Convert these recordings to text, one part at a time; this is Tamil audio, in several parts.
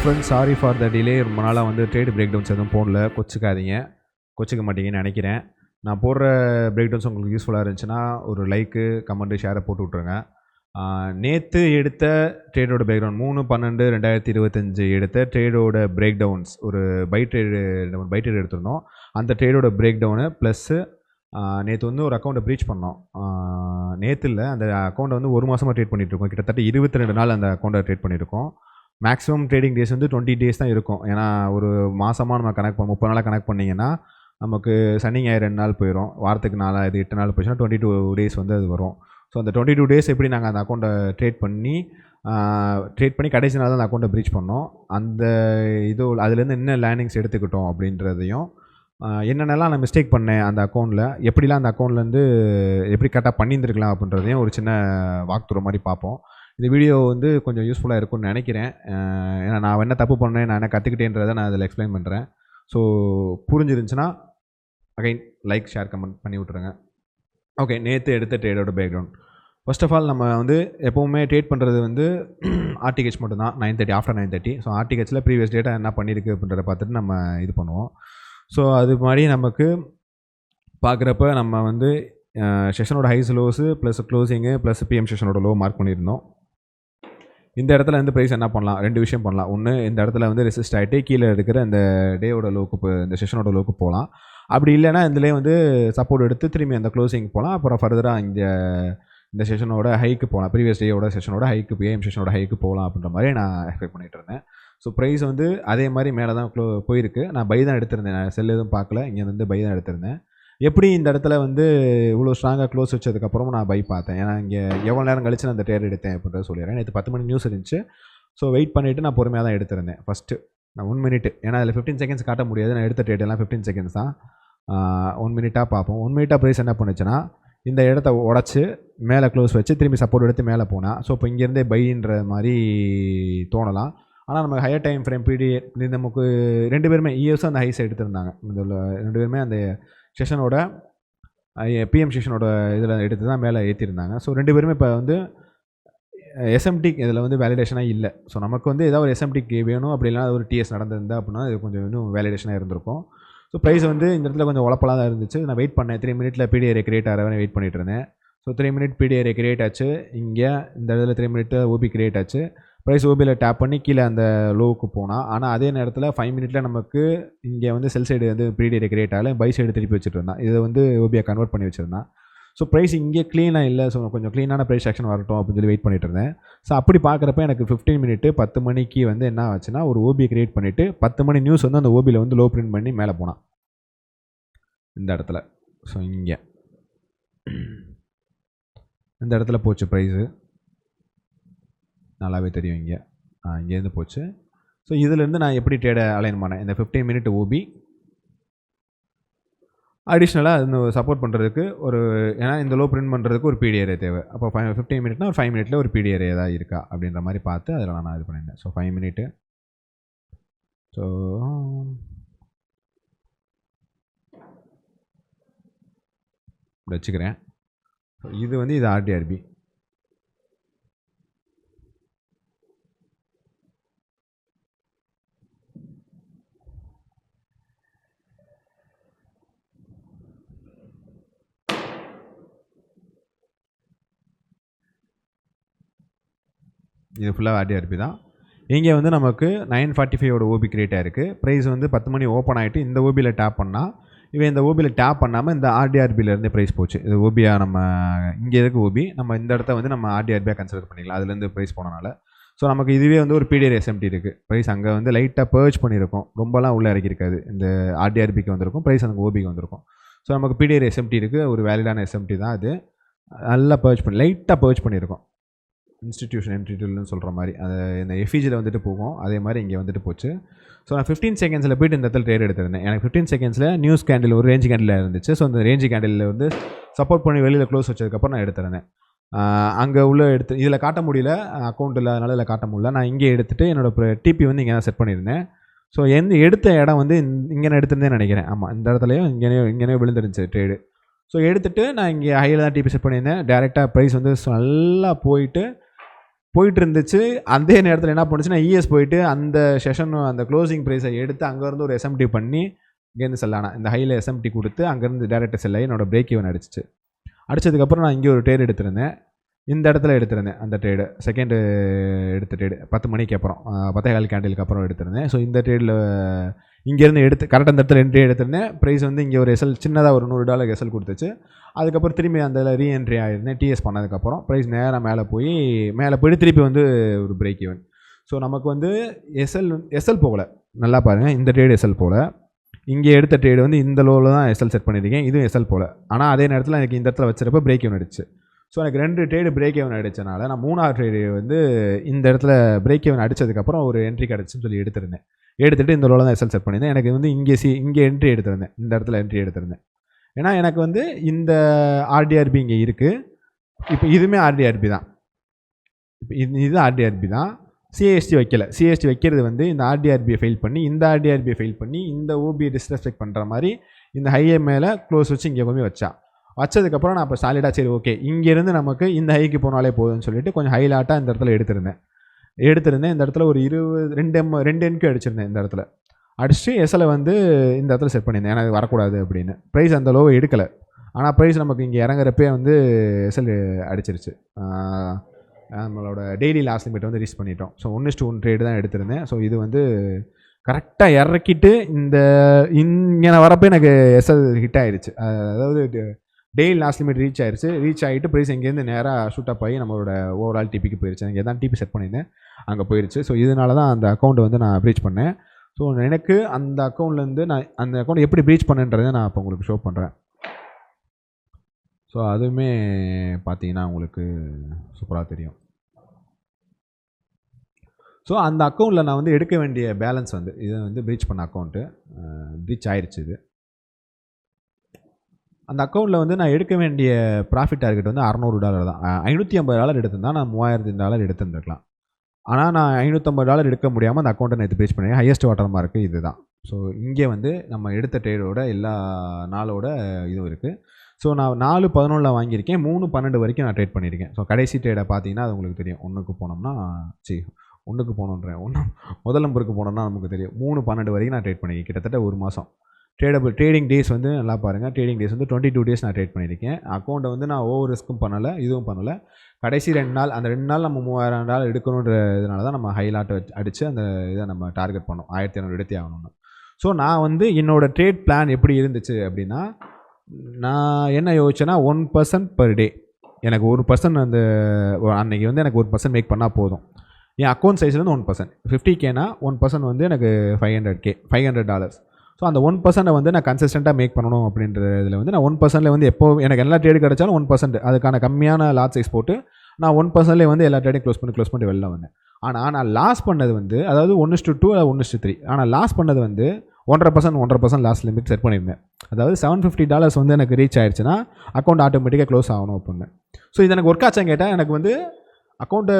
Friends, sorry for the delay. ரொம்ப நாளாக வந்து ட்ரேட் பிரேக் டவுன்ஸ் எதுவும் போடல. கொச்சிக்க மாட்டீங்கன்னு நினைக்கிறேன். நான் போடுற பிரேக் டவுன்ஸ் உங்களுக்கு யூஸ்ஃபுல்லாக இருந்துச்சுன்னா ஒரு லைக்கு, கமெண்ட்டு, ஷேரை போட்டு விட்ருங்க. நேற்று எடுத்த ட்ரேடோட பிரேக் டவுன் 3/12/2025 எடுத்த ட்ரேடோட பிரேக் டவுன்ஸ், ஒரு பை ட்ரேட் எடுத்திருந்தோம். அந்த ட்ரேடோட பிரேக் டவுனு ப்ளஸ்ஸு நேற்று வந்து ஒரு அக்கௌண்ட்டை ப்ரீச் பண்ணோம். நேற்று இல்லை, அந்த அக்கௌண்ட்டை வந்து ஒரு மாதமாக ட்ரேட் பண்ணிகிட்ருக்கோம். கிட்டத்தட்ட 22 நாள் அந்த அக்கௌண்ட்டை ட்ரேட் பண்ணியிருக்கோம். மேக்ஸிமம் ட்ரேடிங் டேஸ் வந்து 20 டேஸ் தான் இருக்கும். ஏன்னா ஒரு மாதமாக நம்ம கனெக்ட் 30 நாளாக கனெக்ட் பண்ணிங்கன்னா நமக்கு சனி ஞாயிறு 2 நாள் போயிடும். வாரத்துக்கு 8 நாள் போயிடுச்சுன்னா 22 டேஸ் வந்து அது வரும். ஸோ அந்த 22 டேஸ் எப்படி நாங்கள் அந்த அக்கௌண்ட்டை ட்ரேட் பண்ணி கடைசி நாள் தான் அந்த அக்கௌண்ட்டை ப்ரீச் பண்ணோம். அந்த அதுலேருந்து என்ன லேர்னிங்ஸ் எடுத்துக்கிட்டோம் அப்படின்றதையும், என்னென்னலாம் நான் மிஸ்டேக் பண்ணேன் அந்த அக்கௌண்ட்டில், எப்படிலாம் அந்த அக்கௌண்ட்லேருந்து எப்படி கரெக்டாக பண்ணியிருந்துருக்கலாம் அப்படின்றதையும் ஒரு சின்ன வாக்த்ரூ மாதிரி பார்ப்போம். இந்த வீடியோ வந்து கொஞ்சம் யூஸ்ஃபுல்லாக இருக்கும்னு நினைக்கிறேன். ஏன்னா நான் என்ன தப்பு பண்ணேன், நான் என்ன கற்றுக்கிட்டேன்றதை நான் அதில் எக்ஸ்பிளைன் பண்ணுறேன். ஸோ புரிஞ்சிருந்துச்சுன்னா அகைன் லைக், ஷேர், கமெண்ட் பண்ணி விட்ருங்க. ஓகே, நேற்று எடுத்த ட்ரேடோட பேக்ரவுண்ட். ஃபர்ஸ்ட் ஆஃப் ஆல் நம்ம வந்து எப்போவுமே ட்ரேட் பண்ணுறது வந்து ஆர்டிஹெச் மட்டும்தான். 9:30 ஆஃப்டர் 9:30. ஸோ ஆர்டிஹெச்சில் ப்ரீவியஸ் டேட்டா என்ன பண்ணியிருக்கு அப்படின்றத பார்த்துட்டு நம்ம இது பண்ணுவோம். ஸோ அது மாதிரி நமக்கு பார்க்குறப்ப நம்ம வந்து செஷனோட highs lows plus closing plus PM செஷனோட லோ மார்க் பண்ணியிருந்தோம். இந்த இடத்துல வந்து ப்ரைஸ் என்ன பண்ணலாம், 2 விஷயம் பண்ணலாம். ஒன்று, இந்த இடத்துல வந்து ரெசிஸ்ட் ஆகிட்டு கீழே இருக்கிற இந்த டேவோட லோக்கு, இந்த செஷனோட லோக்கு போகலாம். அப்படி இல்லைன்னா இதுலேயே வந்து சப்போர்ட் எடுத்து திரும்பி அந்த க்ளோசிங் போகலாம். அப்புறம் ஃபர்தராக இந்த செஷனோட ஹைக்கு போகலாம். ப்ரீவியஸ் டேயோட செஷனோட ஹைக்கு, பிஎம் செஷனோட ஹைக்கு போகலாம் அப்படின்ற மாதிரி நான் எக்ஸ்பெக்ட் பண்ணிகிட்டு இருந்தேன். ஸோ ப்ரைஸ் வந்து அதே மாதிரி மேலே தான் போயிருக்கு. நான் பை தான் எடுத்திருந்தேன், நான் செல் எதுவும் பார்க்கல. இங்கே வந்து பை தான் எடுத்திருந்தேன். எப்படி இந்த இடத்துல வந்து இவ்வளோ ஸ்ட்ராங்காக க்ளோஸ் வச்சதுக்கப்புறமும் நான் பை பார்த்தேன். ஏன்னா இங்கே எவ்வளோ நேரம் கழிச்சு நான் அந்த ட்ரேட் எடுத்தேன் அப்படின்றத சொல்லிடுறேன். நேற்று 10 மணி நியூஸ் இருந்துச்சு. ஸோ வெயிட் பண்ணிவிட்டு நான் பொறுமையாக தான் எடுத்திருந்தேன். ஃபஸ்ட்டு நான் 1 மினிட், ஏன்னா அதில் 15 செகண்ட்ஸ் காட்ட முடியாது. நான் எடுத்த ட்ரேட் எல்லாம் 15 செகண்ட்ஸ் தான். 1 மினிட்டாக பார்ப்போம். 1 மினிட்டாக ப்ரைஸ் என்ன பண்ணுச்சுன்னா, இந்த இடத்த உடச்சி மேலே க்ளோஸ் வச்சு திரும்பி சப்போர்ட் எடுத்து மேலே போனால், ஸோ இப்போ இங்கேருந்தே பைன்ற மாதிரி தோணலாம். ஆனால் நம்ம ஹையர் டைம் ஃப்ரேம் பீரியட் நமக்கு 2 பேருமே இஎஸும் அந்த ஹைஸ் எடுத்திருந்தாங்க. இதில் 2 பேருமே அந்த செஷனோட பிஎம் செஷனோட இதில் எடுத்து தான் மேலே ஏற்றிருந்தாங்க. ஸோ 2 பேருமே இப்போ வந்து எஸ்எம்டி இதில் வந்து வேலிடேஷனாக இல்லை. ஸோ நமக்கு வந்து ஏதாவது ஒரு எஸ்எம்டிக்கு வேணும், அப்படி இல்லைனா ஒரு டிஎஸ் நடந்திருந்தா அப்படின்னா இது கொஞ்சம் இன்னும் வேலிடேஷனாக இருந்திருக்கும். ஸோ ப்ரைஸ் வந்து இந்த இடத்துல கொஞ்சம் உழப்பலாக தான் இருந்துச்சு. நான் வெயிட் பண்ணேன். 3 மினிட்ல பிடிஆர் கிரியேட் ஆகிற வெயிட் பண்ணிட்டு இருந்தேன். ஸோ 3 மினிட் பிடிஆர் கிரியேட் ஆச்சு. இங்கே இந்த இடத்துல 3 மினிட் ஓபி கிரியேட் ஆச்சு. ப்ரைஸ் ஓபியில் டேப் பண்ணி கீழே அந்த லோவுக்கு போனால், ஆனால் அதே நேரத்தில் 5 மினிட்டில் நமக்கு இங்கே வந்து செல் சைடு வந்து பிடிஆர் கிரியேட் ஆகலை, பை சைடு திருப்பி வச்சுட்டு இருந்தான். இதை வந்து ஓபியை கன்வெர்ட் பண்ணி வச்சுருந்தான். ஸோ ப்ரைஸ் இங்கே க்ளீனாக இல்லை. ஸோ கொஞ்சம் க்ளீனான ப்ரைஸ் ஆக்ஷன் வரட்டும் அப்படின்னு சொல்லி வெயிட் பண்ணிட்டு இருந்தேன். ஸோ அப்படி பார்க்குறப்ப எனக்கு 15 மினிட்டு 10 மணிக்கு வந்து என்ன ஆச்சுன்னா, ஒரு ஓபியை கிரியேட் பண்ணிவிட்டு 10 மணி நியூஸ் வந்து அந்த ஓபியில் வந்து லோ பிரிண்ட் பண்ணி மேலே போனான் இந்த இடத்துல. ஸோ இங்கே இந்த இடத்துல போச்சு ப்ரைஸு, நல்லாவே தெரியும். இங்கேருந்து போச்சு. ஸோ இதிலேருந்து நான் எப்படி ட்ரேடை அலைன் பண்ணேன், இந்த 15 மினிட் ஓபி அடிஷ்னலாக இந்த சப்போர்ட் பண்ணுறதுக்கு ஒரு, ஏன்னா இந்த லோ பிரிண்ட் பண்ணுறதுக்கு ஒரு பிடிஆர் தேவை. அப்போ 15 மினிட்னா ஒரு 5 மினிட்டில் ஒரு பிடிஆர் ஏதாவது இருக்கா அப்படின்ற மாதிரி பார்த்து அதில் நான் இது பண்ணியிருந்தேன். So 5 minute. ஸோ வச்சுக்கிறேன். இது வந்து இது ஆர்டிஆர்பி. இது ஃபுல்லாக ஆர்டிஆர்பி தான். இங்கே வந்து நமக்கு 945 ஓபி கிரியேட் ஆகிருக்கு. ப்ரைஸ் வந்து 10 மணி ஓப்பன் ஆகிட்டு இந்த ஓபியில் டேப் பண்ணால், இவன் இந்த ஓபியில் டேப் பண்ணாமல் இந்த ஆர்டிஆர்பியிலேருந்தே ப்ரைஸ் போச்சு. இது ஓபியாக நம்ம இங்கே இருக்கு ஓபி, நம்ம இந்த இடத்த வந்து நம்ம ஆர்டிஆர்பியாக கன்சிடர் பண்ணிக்கலாம் அதுலேருந்து ப்ரைஸ் போனனால. ஸோ நமக்கு இதுவே வந்து ஒரு பிடிஆர் எஸ்எம்டி இருக்குது. ப்ரைஸ் அங்கே வந்து லைட்டாக பர்ச் பண்ணியிருக்கும், ரொம்பலாம் உள்ளே இறக்கிருக்காது. இந்த ஆர்டிஆர்பிக்கு வந்திருக்கும், ப்ரைஸ் அந்த ஓபிக்கு வந்திருக்கும். ஸோ நமக்கு பிடிஆர் எஸ்எம்டி இருக்குது, ஒரு வேலிடான எஸ்எம்டி தான் அது. நல்லா பர்ச் பண்ணி லைட்டாக பர்ச் பண்ணியிருக்கோம். இன்ஸ்டிடியூஷன் என்ட்ரிட்டில்னு சொல்கிற மாதிரி அது இந்த எஃபிஜியில் வந்துட்டு போகும், அதே மாதிரி இங்கே வந்துட்டு போச்சு. ஸோ நான் 15 செகண்ட்ஸில் போய்ட்டு இந்த இடத்துல ட்ரேட் எடுத்திருந்தேன். எனக்கு 15 செகண்ட்ஸில் நியூஸ் கேண்டில் ஒரு ரேஞ்ச் கேண்டில் இருந்துச்சு. ஸோ அந்த ரேஞ்ச் கேண்டில் வந்து சப்போர்ட் பண்ணி வெளியில் க்ளோஸ் வச்சதுக்கப்புறம் நான் எடுத்திருந்தேன். அங்கே உள்ள இதில் காட்ட முடியல, அக்கௌண்ட்டில், அதனால் இதில் காட்ட முடியல. நான் இங்கே எடுத்துகிட்டு என்னோடய டிபி வந்து இங்கே தான் செட் பண்ணியிருந்தேன். ஸோ எடுத்த இடம் வந்து இங்கே நான் எடுத்திருந்தேன்னு நினைக்கிறேன். ஆமாம், இந்த இடத்துலையும் இங்கேனே விழுந்துருந்துச்சு ட்ரேடு. ஸோ எடுத்துகிட்டு நான் இங்கே ஹையில் தான் டிபி செட் பண்ணியிருந்தேன். டேரெக்டாக ப்ரைஸ் வந்து நல்லா போயிட்டு போயிட்டு இருந்துச்சு. அதே நேரத்தில் என்ன பண்ணுச்சுன்னா இஎஸ் போயிட்டு அந்த செஷன் அந்த க்ளோசிங் ப்ரைஸை எடுத்து அங்கேருந்து ஒரு எஸ்எம்டி பண்ணி இங்கேருந்து செல் ஆனால் இந்த ஹையில் எஸ்எம்டி கொடுத்து அங்கேருந்து டேரெக்டாக செல் ஆகி என்னோடய பிரேக் ஈவன் அடிச்சிச்சு. அடித்ததுக்கப்புறம் நான் இங்கே ஒரு ட்ரேட் எடுத்திருந்தேன், இந்த இடத்துல எடுத்திருந்தேன். அந்த ட்ரேடு செகண்டு எடுத்த ட்ரேடு 10 மணிக்கு அப்புறம் 10:15 கேண்டிலுக்கு அப்புறம் எடுத்திருந்தேன். ஸோ இந்த ட்ரேடில் இங்கேருந்து எடுத்து கரெக்டாக அந்த இடத்துல என்ட்ரி எடுத்திருந்தேன். ப்ரைஸ் வந்து இங்கே ஒரு எஸ்எல் சின்னதாக ஒரு $100 எஸ்எல் கொடுத்துச்சு. அதுக்கப்புறம் திரும்பி அந்த ரீஎன்ட்ரி ஆகிருந்தேன். டிஎஸ் பண்ணதுக்கப்புறம் ப்ரைஸ் நேராக மேலே போயிட்டு திருப்பி வந்து ஒரு பிரேக் ஈவன். ஸோ நமக்கு வந்து எஸ்எல் போகலை. நல்லா பாருங்கள், இந்த ட்ரேடு எஸ்எல் போகல. இங்கே எடுத்த ட்ரேடு வந்து இந்த லோவில் தான் எஸ்எல் செட் பண்ணியிருக்கேன், இதுவும் எஸ்எல் போகல. ஆனால் அதே நேரத்தில் எனக்கு இந்த இடத்துல வச்சுருப்ப பிரேக் ஈவன் அடிச்சு. ஸோ எனக்கு 2 ட்ரேடு பிரேக் ஈவன் அடித்தனால நான் 3ஆவது ட்ரேடு வந்து இந்த இடத்துல பிரேக் ஈவன் அடித்ததுக்கப்புறம் ஒரு என்ட்ரி கிடச்சின்னு சொல்லி எடுத்துருந்தேன். எடுத்துகிட்டு இந்த லோவில் தான் எஸ்எல் செட் பண்ணியிருந்தேன். எனக்கு வந்து இங்கே என்ட்ரி எடுத்திருந்தேன், இந்த இடத்துல என்ட்ரி எடுத்திருந்தேன். ஏன்னா எனக்கு வந்து இந்த ஆர்டிஆர்பி இங்கே இருக்குது. இப்போ இதுவுமே ஆர்டிஆர்பி தான். இப்போ இது ஆர்டிஆர்பி தான். சிஎஸ்டி வைக்கல. சிஎஸ்டி வைக்கிறது வந்து இந்த ஆர்டிஆர்பியை ஃபெயில் பண்ணி இந்த ஆர்டிஆர்பியை ஃபெயில் பண்ணி இந்த ஓபியை டிஸ்ரெஸ்பெக்ட் பண்ணுற மாதிரி இந்த ஹையை மேலே க்ளோஸ் வச்சு இங்கே கொண்டு வச்சதுக்கப்புறம் நான் இப்போ சாலிடாக சரி ஓகே இங்கேருந்து நமக்கு இந்த ஹைக்கு போனாலே போதும்னு சொல்லிட்டு கொஞ்சம் ஹைலாட்டாக இந்த இடத்துல எடுத்திருந்தேன். இந்த இடத்துல ஒரு 2 எண்க்கு அடிச்சிருந்தேன். இந்த இடத்துல அடிச்சுட்டு எஸ்எல் வந்து இந்த இடத்துல செட் பண்ணியிருந்தேன், எனக்கு வரக்கூடாது அப்படின்னு. ப்ரைஸ் அந்த லோவை எடுக்கலை. ஆனால் ப்ரைஸ் நமக்கு இங்கே இறங்குறப்பே வந்து எஸ்எல் அடிச்சிருச்சு. நம்மளோட டெய்லி லாஸ்ட் லிமிட் வந்து ரீச் பண்ணிட்டோம். ஸோ 1:1 ட்ரேடு தான் எடுத்திருந்தேன். ஸோ இது வந்து கரெக்டாக இறக்கிட்டு இங்கே வரப்போ எனக்கு எஸ்எல் ஹிட் ஆகிடுச்சு. அதாவது டெய்லி லாஸ்ட் லிமிட் ரீச் ஆகிட்டு ப்ரைஸ் இங்கேருந்து நேராக ஷூட்டப் ஆகி நம்மளோட ஓவரால் டிபிக்கு போயிடுச்சு. எனக்கு எதான் டிபி செட் பண்ணியிருந்தேன் அங்கே போயிடுச்சு. ஸோ இதனால தான் அந்த அக்கௌண்ட் வந்து நான் ப்ரீச் பண்ணேன். ஸோ எனக்கு அந்த அக்கௌண்ட்லேருந்து நான் அந்த அக்கௌண்ட் எப்படி ப்ரீச் பண்ணேன்றதை நான் இப்போ உங்களுக்கு ஷோ பண்ணுறேன். ஸோ அதுவுமே பார்த்தீங்கன்னா உங்களுக்கு சூப்பராக தெரியும். ஸோ அந்த அக்கௌண்ட்டில் நான் வந்து எடுக்க வேண்டிய பேலன்ஸ் வந்து இதை வந்து ப்ரீச் பண்ண அக்கௌண்ட்டு ப்ரீச் ஆயிடுச்சு. இது அந்த அக்கௌண்ட்டில் வந்து நான் எடுக்க வேண்டிய ப்ராஃபிட் டார்கெட் வந்து $600 தான். $550 எடுத்திருந்தா நான் $3000 எடுத்துருந்துருக்கலாம். ஆனால் நான் $550 எடுக்க முடியாமல் அந்த அக்கௌண்ட்டை நேற்று ப்ரீச் பண்ணேன். ஹையஸ்ட் வாட்டர் மார்க்கு இது தான். ஸோ இங்கே வந்து நம்ம எடுத்த ட்ரேடோட எல்லா நாளோட இதுவும் இருக்குது. ஸோ நான் 4:11 வாங்கியிருக்கேன், 3:12 வரைக்கும் நான் ட்ரேட் பண்ணியிருக்கேன். ஸோ கடைசி ட்ரேடை பார்த்தீங்கன்னா அது உங்களுக்கு தெரியும். முதல் நம்பருக்கு போனோம்னா நமக்கு தெரியும். 3:12 வரைக்கும் நான் ட்ரேட் பண்ணியிருக்கேன். கிட்டத்தட்ட ஒரு மாதம் ட்ரேடிங் டேஸ் வந்து நல்லா பாருங்கள். ட்ரேடிங் டேஸ் வந்து 22 டேஸ் நான் ட்ரேட் பண்ணியிருக்கேன். அக்கௌண்ட்டை வந்து நான் ஓவர் ரிஸ்க்கும் பண்ணலை, இதுவும் பண்ணலை. கடைசி 2 நாள், அந்த 2 நாள் நம்ம $3000 எடுக்கணுன்ற இதனால தான் நம்ம ஹைலாட் அடித்து அந்த இதை நம்ம டார்கெட் பண்ணோம். 1500 எடுத்தே ஆகணும்னு. ஸோ நான் வந்து என்னோடய ட்ரேட் பிளான் எப்படி இருந்துச்சு அப்படின்னா, நான் என்ன யோசிச்சேன்னா 1% பர் டே. எனக்கு 1% அந்த அன்றைக்கி வந்து எனக்கு 1% மேக் பண்ணால் போதும். என் அக்கௌண்ட் சைஸ்லேருந்து 1%, 50Kனா 1% வந்து எனக்கு $500. ஸோ அந்த 1% வந்து நான் கன்சிஸ்டண்ட்டாக மேக் பண்ணணும் அப்படின்ற இதில் வந்து நான் 1%ல வந்து எப்போ எனக்கு எல்லா ட்ரேடு கிடச்சாலும் 1% அதுக்கான கம்மியான லாட் சைஸ் போட்டு நான் 1%லே வந்து எல்லா ட்ரேடையும் க்ளோஸ் பண்ணி வெளில வந்தேன். ஆனால் நான் லாஸ் பண்ணது வந்து அதாவது 1:2 இல்லை 1:3. ஆனால் லாஸ் பண்ணது வந்து 1.5% லாஸ் லிமிட் செட் பண்ணியிருந்தேன். அதாவது $750 வந்து எனக்கு ரீச் ஆயிடுச்சுன்னா அக்கௌண்ட் ஆட்டோமேட்டிக்காக க்ளோஸ் ஆகணும் அப்படின்னு. ஸோ இது எனக்கு ஒர்க் ஆச்சான்னு கேட்டால் எனக்கு வந்து அக்கௌண்ட்டு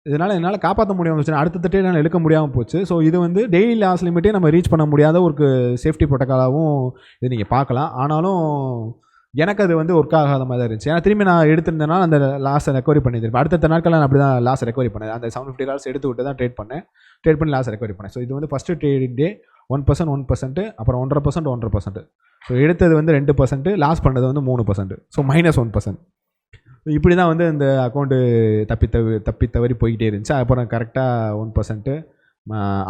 இதனால் என்னால் காப்பாற்ற முடியாமல் போச்சு. அடுத்த ட்ரேட் என்னால் எடுக்க முடியாமல் போச்சு. ஸோ இது வந்து டெய்லி லாஸ் லிமிட்டே நம்ம ரீச் பண்ண முடியாத ஒரு சேஃப்டி ப்ரோட்டோக்காலாகவும் இது நீங்கள் பார்க்கலாம். ஆனாலும் எனக்கு அது வந்து ஒர்க் ஆகாத மாதிரி தான் இருந்துச்சு. ஏன்னா திரும்பி நான் எடுத்திருந்தேன்னா அந்த லாஸை ரெக்கவரி பண்ணியிருப்பேன். அடுத்த நாட்கள் நான் அப்படி தான் லாஸ் ரெக்கவரி பண்ணேன். அந்த $750 எடுத்து விட்டு தான் ட்ரேட் பண்ணி லாஸ் ரெக்கவரி பண்ணேன். ஸோ இது வந்து ஃபஸ்ட்டு ட்ரேடிங் டே 1%, அப்புறம் 1.5%. ஸோ எடுத்தது வந்து 2%, லாஸ் பண்ணது வந்து 3%. ஸோ -1%. இப்படி தான் வந்து இந்த அக்கௌண்ட்டு தப்பி தவறி போய்கிட்டே இருந்துச்சு. அப்புறம் கரெக்டாக 1%,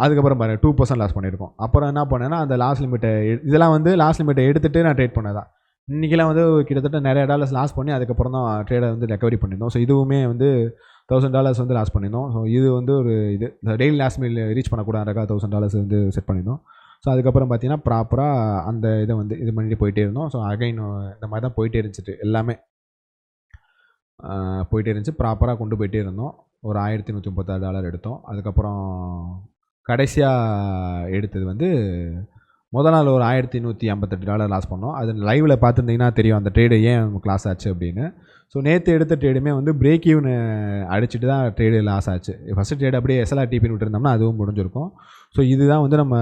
அதுக்கப்புறம் 2% லாஸ் பண்ணியிருக்கோம். அப்புறம் என்ன பண்ணேன்னா அந்த லாஸ் லிமிட்டை இதெல்லாம் வந்து லாஸ் லிமிட்டை எடுத்துகிட்டு நான் ட்ரேட் பண்ணதான். இன்றைக்கெல்லாம் வந்து கிட்டத்தட்ட நிறைய டாலர்ஸ் லாஸ் பண்ணி அதுக்கப்புறம் தான் ட்ரேடை வந்து ரெக்கவரி பண்ணியிருந்தோம். ஸோ இதுவுமே வந்து $1000 வந்து லாஸ் பண்ணியிருந்தோம். ஸோ இது வந்து ஒரு இந்த டெய்லி லாஸ் மீல் ரீச் பண்ணக்கூடாதுக்காக $1000 வந்து செட் பண்ணியிருந்தோம். ஸோ அதுக்கப்புறம் பார்த்தீங்கன்னா ப்ராப்பராக அந்த இதை வந்து இது பண்ணிட்டு போயிட்டே இருந்தோம். ஸோ அகைன் இந்த மாதிரி தான் போயிட்டே இருந்துச்சு, எல்லாமே போயிட்டே இருந்துச்சு. ப்ராப்பராக கொண்டு போயிட்டே இருந்தோம். ஒரு $1136 எடுத்தோம். அதுக்கப்புறம் கடைசியாக எடுத்தது வந்து முதல் நாள் ஒரு $1158 லாஸ் பண்ணோம். அது லைவில் பார்த்துருந்தீங்கன்னா தெரியும் அந்த ட்ரேடு ஏன் நமக்கு லாஸ் ஆச்சு அப்படின்னு. ஸோ நேற்று எடுத்த ட்ரேடுமே வந்து பிரேக் ஈவன் அடிச்சுட்டு தான் ட்ரேடு லாஸ் ஆச்சு. ஃபஸ்ட்டு ட்ரேடு அப்படியே எஸ்எல்ஆர்டிபின்னு விட்டுருந்தோம்னா அதுவும் முடிஞ்சிருக்கும். ஸோ இதுதான் வந்து நம்ம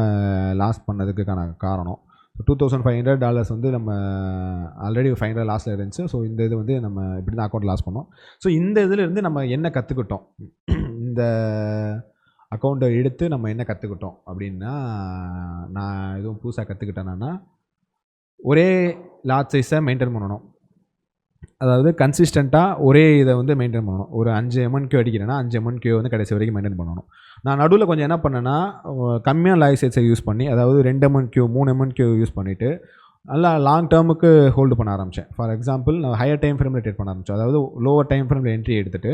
லாஸ் பண்ணதுக்கான காரணம். $2,500 வந்து நம்ம ஆல்ரெடி $500 லாஸில் இருந்துச்சு. ஸோ இந்த இது வந்து நம்ம இப்படி தான் அக்கௌண்ட் லாஸ் பண்ணோம். ஸோ இந்த இதிலேருந்து நம்ம என்ன கற்றுக்கிட்டோம், இந்த அக்கௌண்ட்டை எடுத்து நம்ம என்ன கற்றுக்கிட்டோம் அப்படின்னா, நான் எதுவும் புதுசாக கற்றுக்கிட்டேன்னா, ஒரே லாட் சைஸை மெயின்டைன் பண்ணணும். அதாவது கன்சிஸ்டண்ட்டாக ஒரே இதை வந்து மெயின்டைன் பண்ணணும். ஒரு 5 MNQ அடிக்கிறேன்னா 5 MNQ வந்து கடைசி வரைக்கும் மெயின்டைன் பண்ணணும். நான் நடுவில் கொஞ்சம் என்ன பண்ணேன்னா, கம்மியாக லாய் சைஸை யூஸ் பண்ணி, அதாவது 2 MNQ 3 MNQ யூஸ் பண்ணிவிட்டு நல்லா லாங் டேர்முக்கு ஹோல்டு பண்ண ஆரம்பித்தேன். ஃபார் எக்ஸாம்பிள் நான் ஹையர் டைம் ஃப்ரேமில் ட்ரேட் பண்ண ஆரம்பித்தேன். அதாவது லோவர் டைம் ஃப்ரேமில் என்ட்ரி எடுத்துகிட்டு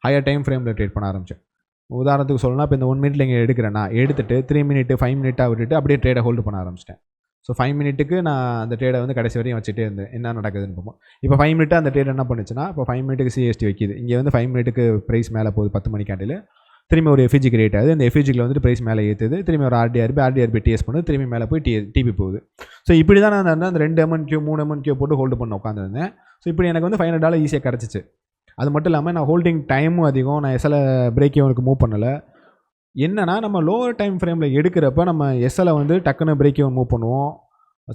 ஹையர் டைம் ஃப்ரேமில் ட்ரேட் பண்ண ஆரம்பித்தேன். உதாரணத்துக்கு சொல்லணும்னா, இப்போ இந்த 1 மினிட்ல இங்கே எடுக்கிறேன்னா எடுத்துகிட்டு 3 மினிட் 5 மினிட்டாக விட்டுட்டு அப்படியே ட்ரேடை ஹோல்டு பண்ண ஆரம்பிச்சிட்டேன். ஸோ 5 மினிட்டுக்கு நான் அந்த ட்ரேடை வந்து கடைசி வரையும் வச்சுட்டே இருந்தேன், என்ன நடக்குதுன்னு பார்ப்போம். இப்போ 5 மினிட்டாக அந்த ட்ரேட் என்ன பண்ணுச்சுன்னா, இப்போ 5 மினிட்டுக்கு சிஎஸ்டி வைக்கிது. இங்கே வந்து 5 மினிட்டுக்கு ப்ரைஸ் மேலே போகுது 10 மணி கேண்டில். திரும்பி ஒரு எஃபிஜி கிரியேட் ஆகுது. அந்த எஃபிஜியில் வந்துட்டு ப்ரைஸ் மேலே ஏற்றுது. திரும்பி ஒரு ஆர்டிஆர்பி டிஎஸ் பண்ணுது. திரும்பி மேலே போய் டிபி போகுது. ஸோ இப்படி தான் நான் அந்த 2 MNQ 3 MNQ போட்டு ஹோல்டு பண்ண உட்காந்துருந்தேன். ஸோ இப்படி எனக்கு வந்து $500 ஈஸியாக கிடச்சிச்சு. அது மட்டும் இல்லாமல் நான் ஹோல்டிங் டைமும் அதிகம். நான் எஸ்எல் பிரேக் ஈவனுக்கு மூவ் பண்ணலை. என்னன்னா, நம்ம லோவர் டைம் ஃப்ரேமில் எடுக்கிறப்ப நம்ம எஸ்எல்லை வந்து டக்குன்னு பிரேக் ஈவன் மூவ் பண்ணுவோம்.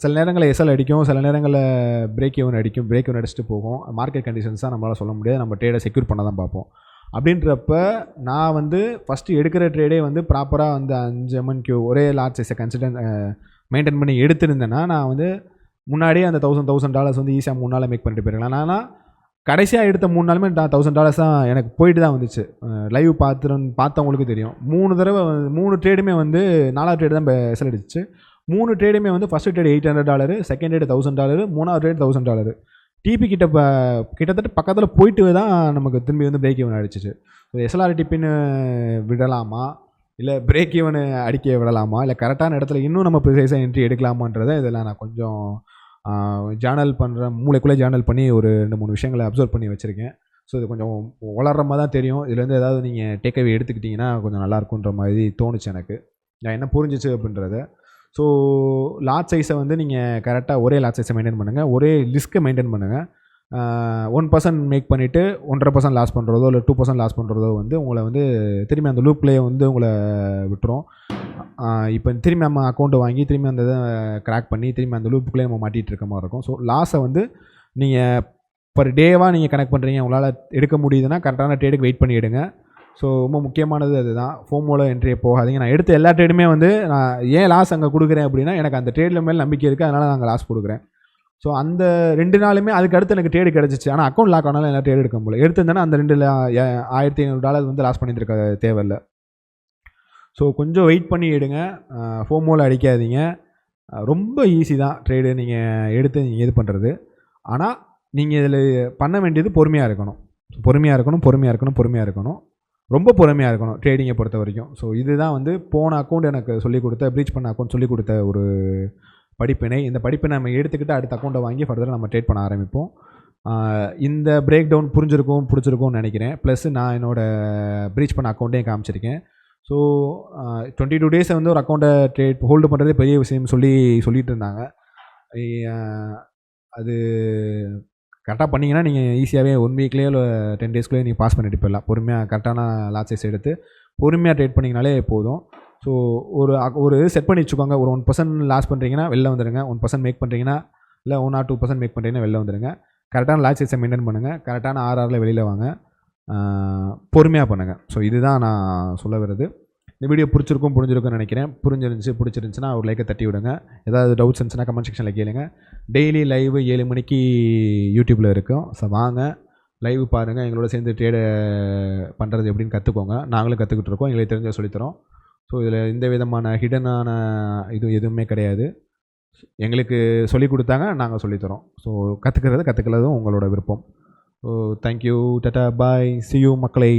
சில நேரங்களில் எஸ்எல் அடிக்கும், சில நேரங்களில் பிரேக் ஈவன் அடிக்கும். பிரேக் ஈவன் அடிச்சுட்டு போகும். மார்க்கெட் கண்டிஷன்ஸ் தான் நம்மளால் சொல்ல முடியாது. நம்ம ட்ரேடை செக்யூர் பண்ண தான் பார்ப்போம். அப்படின்றப்ப நான் வந்து ஃபஸ்ட்டு எடுக்கிற ட்ரேடே வந்து ப்ராப்பராக வந்து 5 MNQ ஒரே லார்ஜ் சைஸை மெயின்டைன் பண்ணி எடுத்திருந்தேன்னா, நான் வந்து முன்னாடியே அந்த $1,000 வந்து ஈஸியாக 3 நாளில் மேக் பண்ணிட்டு போயிருக்கலாம். ஆனால் கடைசியாக எடுத்த 3 நாளுமே நான் $1,000 தான் எனக்கு போயிட்டு தான் வந்துச்சு. லைவ் பார்த்தவங்களுக்கு தெரியும். 3 தடவை 3 ட்ரேடுமே வந்து 4வது ட்ரேடு தான் எஸ்எல் அடிச்சு. 3 ட்ரேடுமே வந்து ஃபஸ்ட்டு ட்ரேட் $800, செகண்ட் ட்ரேட் $1,000, 3வது ட்ரேட் $1,000. டிபி கிட்டத்தட்ட பக்கத்தில் போயிட்டு தான் நமக்கு திரும்பி வந்து பிரேக் ஈவன் அடிச்சிச்சு. ஸோ எஸ்எல்ஆர் டிபின்னு விடலாமா, இல்லை பிரேக் ஈவனு அடிக்க விடலாமா, இல்லை கரெக்டான இடத்துல இன்னும் நம்ம ப்ரிசைஸாக என்ட்ரி எடுக்கலாமான்றதை இதெல்லாம் நான் கொஞ்சம் ஜேர்னல் பண்ணுறேன். மூளைக்குள்ளே ஜேர்னல் பண்ணி ஒரு 2-3 விஷயங்களை அப்சர்வ் பண்ணி வச்சுருக்கேன். ஸோ இது கொஞ்சம் வளர்கிற மாதிரி தான் தெரியும். இதுலேருந்து ஏதாவது நீங்கள் டேக்அவே எடுத்துக்கிட்டிங்கன்னா கொஞ்சம் நல்லாயிருக்குன்ற மாதிரி தோணுச்சு எனக்கு. நான் என்ன புரிஞ்சிச்சு அப்படின்றத. ஸோ லாட் சைஸை வந்து நீங்கள் கரெக்டாக ஒரே லாட் சைஸை மெயின்டைன் பண்ணுங்கள். ஒரே ரிஸ்க்கை மெயின்டைன் பண்ணுங்கள். 1% மேக் பண்ணிவிட்டு 1.5% லாஸ் பண்ணுறதோ இல்லை 2% லாஸ் பண்ணுறதோ வந்து உங்களை வந்து திரும்பி அந்த லூப்லேயே வந்து உங்களை விட்டுரும். இப்போ திரும்பி நம்ம அக்கௌண்ட்டை வாங்கி திரும்பி அந்த இதை கிராக் பண்ணி திரும்பி அந்த லூப்புக்குள்ளே நம்ம மாட்டிகிட்டு இருக்க மாதிரி இருக்கும். ஸோ லாஸை வந்து நீங்கள் பர் டேவாக நீங்கள் கனெக்ட் பண்ணுறீங்க, உங்களால் எடுக்க முடியுதுன்னா கரெக்டான ட்ரேடுக்கு வெயிட் பண்ணி எடுங்க. ஸோ ரொம்ப முக்கியமானது அதுதான். ஃபோமோவில் என்ட்ரியை போகாதீங்க. நான் எடுத்த எல்லா ட்ரேடுமே வந்து நான் ஏன் லாஸ் அங்கே கொடுக்குறேன் அப்படின்னா, எனக்கு அந்த ட்ரேடில் மேலே நம்பிக்கை இருக்குது, அதனால் நான் அங்கே லாஸ் கொடுக்குறேன். ஸோ அந்த 2 நாளுமே அதுக்கு அடுத்து எனக்கு ட்ரேடு கிடச்சிச்சு. ஆனால் அக்கௌண்ட் லாக் ஆனாலும் எல்லாம் ட்ரேட் எடுக்க முடியல. எடுத்திருந்தேன்னா அந்த $1,500 வந்து லாஸ் பண்ணியிருக்க தேவையில்லை. ஸோ கொஞ்சம் வெயிட் பண்ணி எடுங்க. ஃபோமோவில் அடிக்காதீங்க. ரொம்ப ஈஸி தான் ட்ரேடு நீங்கள் எடுத்து நீங்கள் இது பண்ணுறது. ஆனால் நீங்கள் இதில் பண்ண வேண்டியது பொறுமையாக இருக்கணும். ரொம்ப பொறுமையாக இருக்கணும் ட்ரேடிங்கை பொறுத்த வரைக்கும். ஸோ இதுதான் வந்து போன அக்கௌண்ட் எனக்கு சொல்லிக் கொடுத்த, ப்ரீச் பண்ண அக்கௌண்ட் சொல்லிக் கொடுத்த ஒரு படிப்பினை. இந்த படிப்பை நம்ம எடுத்துக்கிட்டு அடுத்த அக்கௌண்ட்டை வாங்கி ஃபர்தராக நம்ம ட்ரேட் பண்ண ஆரம்பிப்போம். இந்த பிரேக் டவுன் பிடிச்சிருக்கும்னு நினைக்கிறேன். ப்ளஸ் நான் என்னோடய ப்ரீச் பண்ண அக்கௌண்ட்டையும் காமிச்சிருக்கேன். ஸோ 22 டேஸை வந்து ஒரு அக்கௌண்ட்டை ட்ரேட் ஹோல்டு பண்ணுறதே பெரிய விஷயம் சொல்லிகிட்டு இருந்தாங்க. அது கரெக்டாக பண்ணிங்கன்னா நீங்கள் ஈஸியாகவே 1 வீக்லேயோ இல்லை 10 டேஸ்க்குள்ளேயே நீங்கள் பாஸ் பண்ணிட்டு போயிடலாம். பொறுமையாக கரெக்டான லாட் சைஸ் எடுத்து பொறுமையாக ட்ரேட் பண்ணிங்கனாலே போதும். ஸோ ஒரு செட் பண்ணி வச்சுக்கோங்க. ஒரு 1% லாஸ் பண்ணுறீங்கன்னா வெளில வந்துடுங்க. 1% மேக் பண்ணுறீங்கன்னா இல்லை 1 or 2% மேக் பண்ணுறீங்கன்னா வெளில வந்துடுங்க. கரெக்டான லாட் சைஸை மெயின்டைன் பண்ணுங்கள். கரெக்டான ஆர்ஆரில் வெளியில் வாங்க. பொறுமையாக பண்ணுங்கள். ஸோ இதுதான் நான் சொல்ல வருது. இந்த வீடியோ புரிஞ்சிருக்கும்னு நினைக்கிறேன். பிடிச்சிருந்துச்சுன்னா ஒரு லைக்கை தட்டி விடுங்க. ஏதாவது டவுட்ஸ் இருந்துச்சுன்னா கமெண்ட் செக்ஷனில் கேளுங்க. டெய்லி லைவ் 7 மணிக்கு யூடியூப்பில் இருக்கும். ஸோ வாங்க லைவ் பாருங்கள். எங்களோட சேர்ந்து ட்ரேடு பண்ணுறது எப்படின்னு கற்றுக்கோங்க. நாங்களும் கற்றுக்கிட்டு இருக்கோம். எங்களுக்கு தெரிஞ்ச சொல்லித்தரோம். ஸோ இதில் எந்த விதமான ஹிடனான இது எதுவுமே கிடையாது. எங்களுக்கு சொல்லிக் கொடுத்தாங்க, நாங்கள் சொல்லித்தரோம். ஸோ கற்றுக்கிறதும் உங்களோட விருப்பம். So thank you, Tata, bye, see you மக்களே.